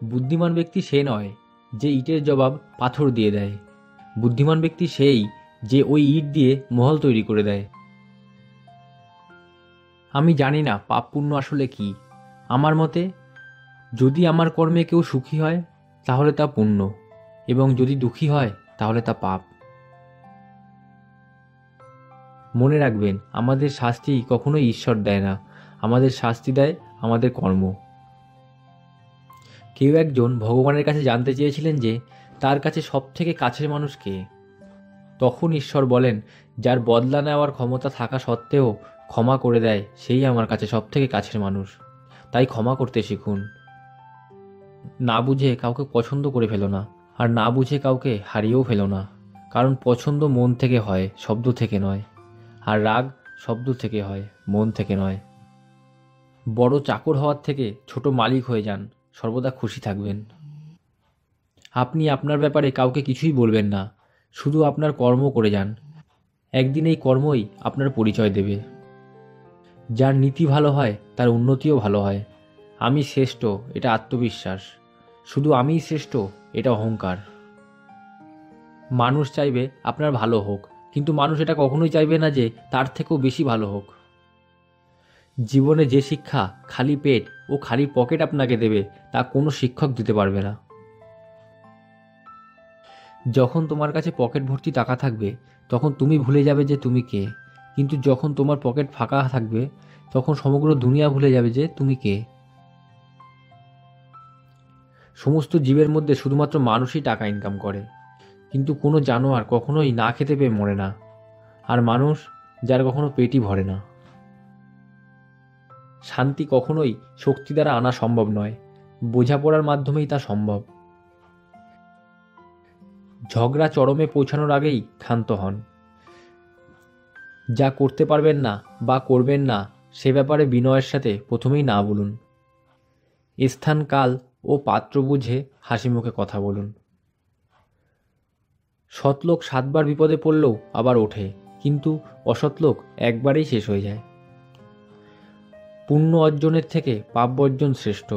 বুদ্ধিমান ব্যক্তি সে নয় যে ইটের জবাব পাথর দিয়ে দেয়। বুদ্ধিমান ব্যক্তি সেই যে ওই ইট দিয়ে মহল তৈরি করে দেয়। আমি জানি না পাপ পুণ্য আসলে কি। আমার মতে যদি আমার কর্মে কেউ সুখী হয় তাহলে তা পুণ্য, এবং যদি দুঃখী হয় তাহলে তা পাপ। মনে রাখবেন, আমাদের শাস্তি কখনোই ঈশ্বর দেয় না, আমাদের শাস্তি দেয় আমাদের কর্ম। কেউ একজন ভগবানের কাছে জানতে চেয়েছিলেন যে তার কাছে সবথেকে কাছের মানুষ কে। তখন ঈশ্বর বলেন, যার বদলা নেওয়ার ক্ষমতা থাকা সত্ত্বেও ক্ষমা করে দেয় সেই আমার কাছে সবথেকে কাছের মানুষ। তাই ক্ষমা করতে শিখুন। না বুঝে কাউকে পছন্দ করে ফেলো না, আর না বুঝে কাউকে হারিয়েও ফেলো না। কারণ পছন্দ মন থেকে হয়, শব্দ থেকে নয়। আর রাগ শব্দ থেকে হয়, মন থেকে নয়। বড় চাকর হওয়ার থেকে ছোট মালিক হয়ে যান, সর্বদা খুশি থাকবেন। আপনি আপনার ব্যাপারে কাউকে কিছুই বলবেন না, শুধু আপনার কর্ম করে যান। একদিন এই কর্মই আপনার পরিচয় দেবে। যার নীতি ভালো হয় তার উন্নতিও ভালো হয়। আমি শ্রেষ্ঠ, এটা আত্মবিশ্বাস। শুধু আমিই শ্রেষ্ঠ, এটা অহংকার। মানুষ চাইবে আপনার ভালো হোক, কিন্তু মানুষ এটা কখনোই চাইবে না যে তার থেকেও বেশি ভালো হোক। জীবনে যে শিক্ষা খালি পেট ও খালি পকেট আপনাকে দেবে তা কোনো শিক্ষক দিতে পারবে না। যখন তোমার কাছে পকেট ভর্তি টাকা থাকবে তখন তুমি ভুলে যাবে যে তুমি কে, কিন্তু যখন তোমার পকেট ফাঁকা থাকবে তখন সমগ্র দুনিয়া ভুলে যাবে যে তুমি কে। সমস্ত জীবের মধ্যে শুধুমাত্র মানুষই টাকা ইনকাম করে, কিন্তু কোনো জানোয়ার কখনোই না খেতে পেয়ে মরে না, আর মানুষ যার কখনো পেটই ভরে না। শান্তি কখনোই শক্তি দ্বারা আনা সম্ভব নয়, বোঝাপড়ার মাধ্যমেই তা সম্ভব। ঝগড়া চরমে পৌঁছানোর আগেই ক্ষান্ত হন। যা করতে পারবেন না বা করবেন না সে ব্যাপারে বিনয়ের সাথে প্রথমেই না বলুন। স্থান, কাল ও পাত্র বুঝে হাসি মুখে কথা বলুন। সৎলোক 7 বার বিপদে পড়লেও আবার ওঠে, কিন্তু অসৎলোক একবারেই শেষ হয়ে যায়। পুণ্য অর্জনের থেকে পাপ বর্জন শ্রেষ্ঠ।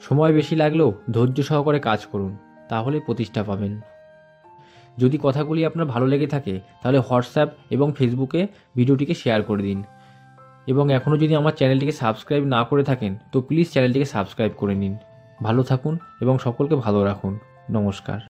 সময় বেশি লাগলেও ধৈর্য সহকারে কাজ করুন, তাহলে প্রতিষ্ঠা পাবেন। যদি কথাগুলি আপনার ভালো লেগে থাকে তাহলে হোয়াটসঅ্যাপ এবং ফেসবুকে ভিডিওটিকে শেয়ার করে দিন, এবং এখনও যদি আমার চ্যানেলটিকে সাবস্ক্রাইব না করে থাকেন তো প্লিজ চ্যানেলটিকে সাবস্ক্রাইব করে নিন। ভালো থাকুন এবং সকলকে ভালো রাখুন। নমস্কার।